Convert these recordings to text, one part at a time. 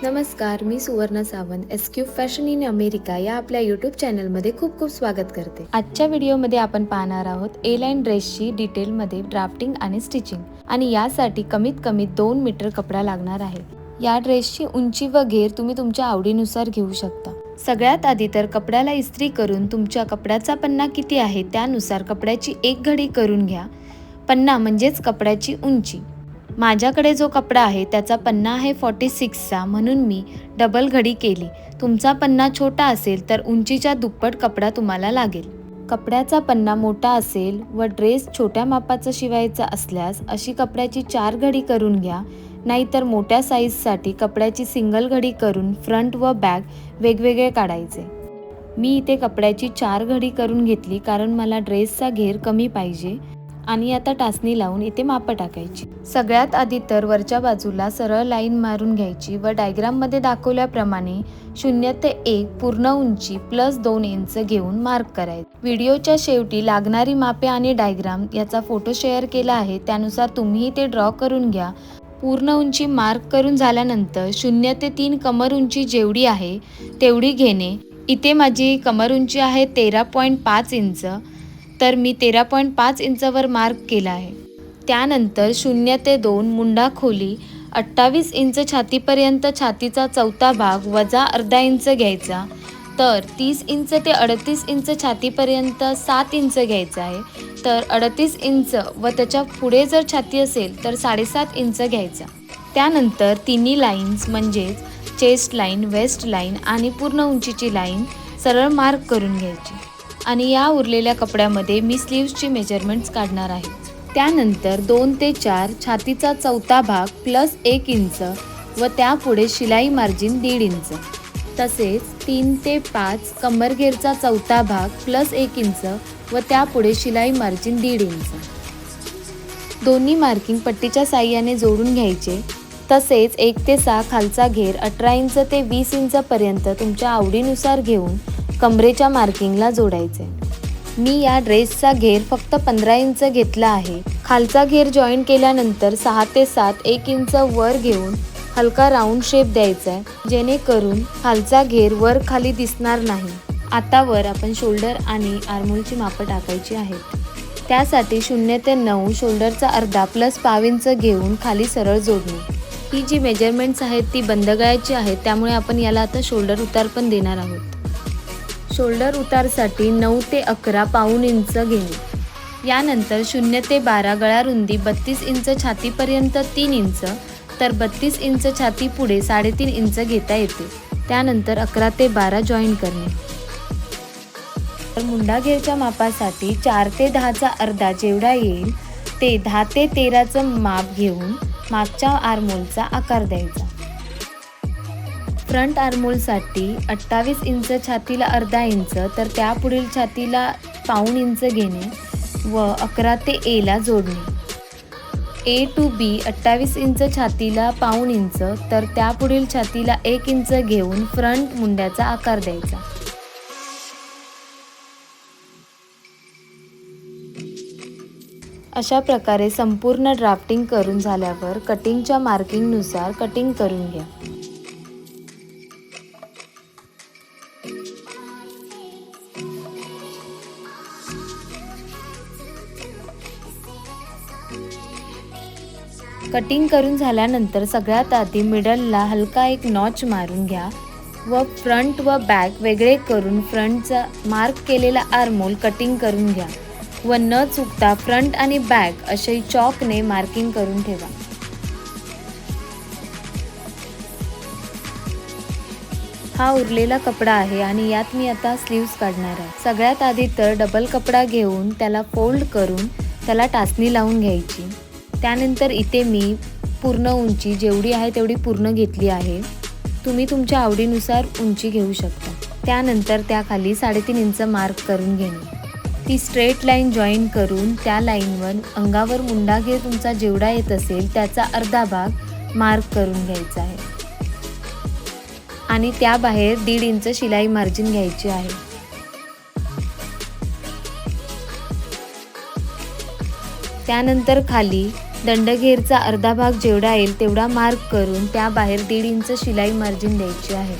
नमस्कार, मी सुवर्ण Sawant. एसक्यूब fashion in America या आपल्या यूट्यूब चॅनलमध्ये खूप खूप स्वागत करते. आजच्या व्हिडिओमध्ये आपण पाहणार आहोत ए लाईन ड्रेसची डिटेलमध्ये ड्राफ्टिंग आणि स्टिचिंग, आणि यासाठी कमीत कमी 2 मीटर कपडा लागणार आहे. या ड्रेसची उंची व घेर तुम्ही तुमच्या आवडीनुसार घेऊ शकता. सगळ्यात आधी तर कपड्याला इस्त्री करून तुमच्या कपड्याचा पन्ना किती आहे त्यानुसार कपड्याची एक घडी करून घ्या. पन्ना म्हणजेच कपड्याची उंची. माझ्याकडे जो कपडा आहे त्याचा पन्ना आहे 46चा, म्हणून मी डबल घडी केली. तुमचा पन्ना छोटा असेल तर उंचीच्या दुप्पट कपडा तुम्हाला लागेल. कपड्याचा पन्ना मोठा असेल व ड्रेस छोट्या मापाचा शिवायचा असल्यास अशी कपड्याची 4 घडी करून घ्या. नाहीतर मोठ्या साईजसाठी कपड्याची सिंगल घडी करून फ्रंट व बॅक वेगवेगळे काढायचे. मी इथे कपड्याची 4 घडी करून घेतली कारण मला ड्रेसचा घेर कमी पाहिजे. आणि आता टाचणी लावून इथे मापं टाकायची. सगळ्यात आधी तर वरच्या बाजूला सरळ लाईन मारून घ्यायची व डायग्राममध्ये दाखवल्याप्रमाणे 0 ते 1 पूर्ण उंची प्लस 2 इंच घेऊन मार्क करायचं. व्हिडिओच्या शेवटी लागणारी मापे आणि डायग्राम याचा फोटो शेअर केला आहे, त्यानुसार तुम्ही ते ड्रॉ करून घ्या. पूर्ण उंची मार्क करून झाल्यानंतर 0 ते 3 कमर उंची जेवढी आहे तेवढी घेणे. इथे माझी कमर उंची आहे 13.5 इंच, तर मी 13.5 इंचवर मार्क केला आहे. त्यानंतर 0 ते 2 मुंडा खोली 28 इंच छातीपर्यंत छातीचा चौथा भाग वजा अर्धा इंच घ्यायचा. तर 30 इंच ते 38 इंच छातीपर्यंत 7 इंच घ्यायचा आहे. तर 38 इंच व त्याच्या पुढे जर छाती असेल तर 7.5 इंच घ्यायचा. त्यानंतर तिन्ही लाईन्स म्हणजेच चेस्ट लाईन, वेस्ट लाईन आणि पूर्ण उंचीची लाईन सरळ मार्क करून घ्यायची. आणि या उरलेल्या कपड्यामध्ये मी स्लीव्सची मेजरमेंट्स काढणार आहे. त्यानंतर 2 ते 4 छातीचा चौथा भाग प्लस 1 इंच व त्यापुढे शिलाई मार्जिन 1.5 इंच. तसेच 3 ते 5 कमरघेरचा चौथा भाग प्लस 1 इंच व त्यापुढे शिलाई मार्जिन 1.5 इंच. दोन्ही मार्किंग पट्टीच्या साहाय्याने जोडून घ्यायचे. तसेच 1 ते 6 खालचा घेर 18 इंच ते 20 इंचपर्यंत तुमच्या आवडीनुसार घेऊन कमरेच्या मार्किंगला जोडायचे. मी या ड्रेसचा घेर फक्त 15 इंच घेतला आहे. खालचा घेर जॉईन केल्यानंतर 6 ते 7 1 इंच वर घेऊन हलका राऊंड शेप द्यायचा आहे, जेणेकरून खालचा घेर वर खाली दिसणार नाही. आता वर आपण शोल्डर आणि आर्महोलची मापं टाकायची आहेत. त्यासाठी 0 ते 9 शोल्डरचा अर्धा प्लस पाव इंच घेऊन खाली सरळ जोडणे. ही जी मेजरमेंट्स आहेत ती बंद गळ्याची आहेत, त्यामुळे आपण याला आता शोल्डर उतार पण देणार आहोत. शोल्डर उतारसाठी 9 ते 11 पाऊण इंच घेणे. यानंतर 0 ते 12 गळा रुंदी 32 इंच छातीपर्यंत 3 इंच, तर 32 इंच छाती पुढे 3.5 इंच घेता येते. त्यानंतर 11 ते 12 जॉईन करणे. तर मुंडा घेरच्या मापासाठी 4 ते 10चा अर्धा जेवढा येईल ते 10 ते 13चं माप घेऊन मागच्या आर्महोलचा आकार द्यायचा. फ्रंट आर्महोलसाठी 28 इंच छातीला अर्धा इंच, तर त्यापुढील छातीला पाऊण इंच घेणे व 11 ते एला जोडणे. ए टू बी 28 इंच छातीला पाऊण इंच, तर त्यापुढील छातीला 1 इंच घेऊन फ्रंट मुंड्याचा आकार द्यायचा. अशा प्रकारे संपूर्ण ड्राफ्टिंग करून झाल्यावर कटिंगच्या मार्किंगनुसार कटिंग करून घ्या. कटिंग करून झाल्यानंतर सगळ्यात आधी मिडलला हलका एक नॉच मारून घ्या व फ्रंट व बॅक वेगळे करून फ्रंटचा मार्क केलेला आर्महोल कटिंग करून घ्या व न चुकता फ्रंट आणि बॅक असे चॉकने मार्किंग करून ठेवा. हा उरलेला कपडा आहे आणि यात मी आता स्लीव्स काढणार आहे. सगळ्यात आधी तर डबल कपडा घेऊन त्याला फोल्ड करून त्याला टाचणी लावून घ्यायची. त्यानंतर इथे मी पूर्ण उंची जेवढी आहे तेवढी पूर्ण घेतली आहे. तुम्ही तुमच्या आवडीनुसार उंची घेऊ शकता. त्यानंतर त्याखाली 3.5 इंच मार्क करून घेणे. ती स्ट्रेट लाईन जॉईन करून त्या लाईनवर अंगावर मुंडा घेर तुमचा जेवढा येत असेल त्याचा अर्धा भाग मार्क करून घ्यायचा आहे आणि त्याबाहेर 1.5 इंच शिलाई मार्जिन घ्यायची आहे. त्यानंतर खाली दंडघेरचा अर्धा भाग जेवढा येईल तेवढा मार्क करून त्याबाहेर 1.5 इंच शिलाई मार्जिन द्यायची आहे.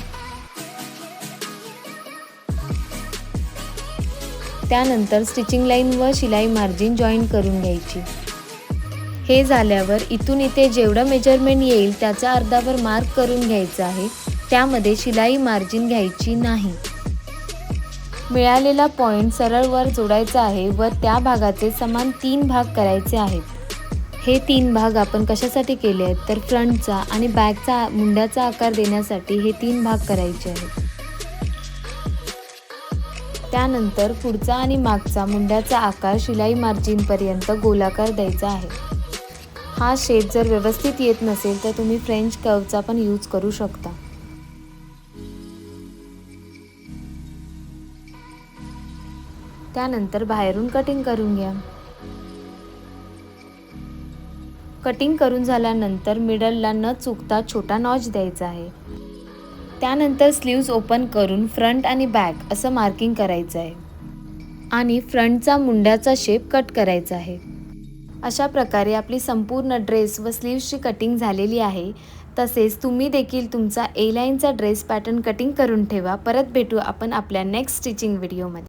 त्यानंतर स्टिचिंग लाईन व शिलाई मार्जिन जॉईन करून घ्यायची. हे झाल्यावर इथून इथे जेवढं मेजरमेंट येईल त्याचा अर्धावर मार्क करून घ्यायचं आहे. त्यामध्ये शिलाई मार्जिन घ्यायची नाही. मिळालेला पॉइंट सरळ वर जोडायचा आहे व त्या भागाचे समान 3 भाग करायचे आहेत. हे 3 भाग आपण कशासाठी केले आहेत तर फ्रंटचा आणि बॅकचा मुंड्याचा आकार देण्यासाठी हे 3 भाग करायचे आहेत. त्यानंतर पुढचा आणि मागचा मुंड्याचा आकार शिलाई मार्जिन पर्यंत गोलाकार द्यायचा आहे. हा शेप जर व्यवस्थित येत नसेल तर तुम्ही फ्रेंच कर्वचा पण यूज करू शकता. त्यानंतर बाहेरून कटिंग करून घ्या. कटिंग करून झाल्यानंतर मिडलला न चुकता छोटा नॉच द्यायचा आहे. त्यानंतर स्लीव्ज ओपन करून फ्रंट आणि बॅक असं मार्किंग करायचं आहे आणि फ्रंटचा मुंड्याचा शेप कट करायचा आहे. अशा प्रकारे आपली संपूर्ण ड्रेस व स्लीव्सची कटिंग झालेली आहे. तसेच तुम्ही देखील तुमचा ए लाईनचा ड्रेस पॅटर्न कटिंग करून ठेवा. परत भेटू आपण आपल्या नेक्स्ट स्टिचिंग व्हिडिओमध्ये.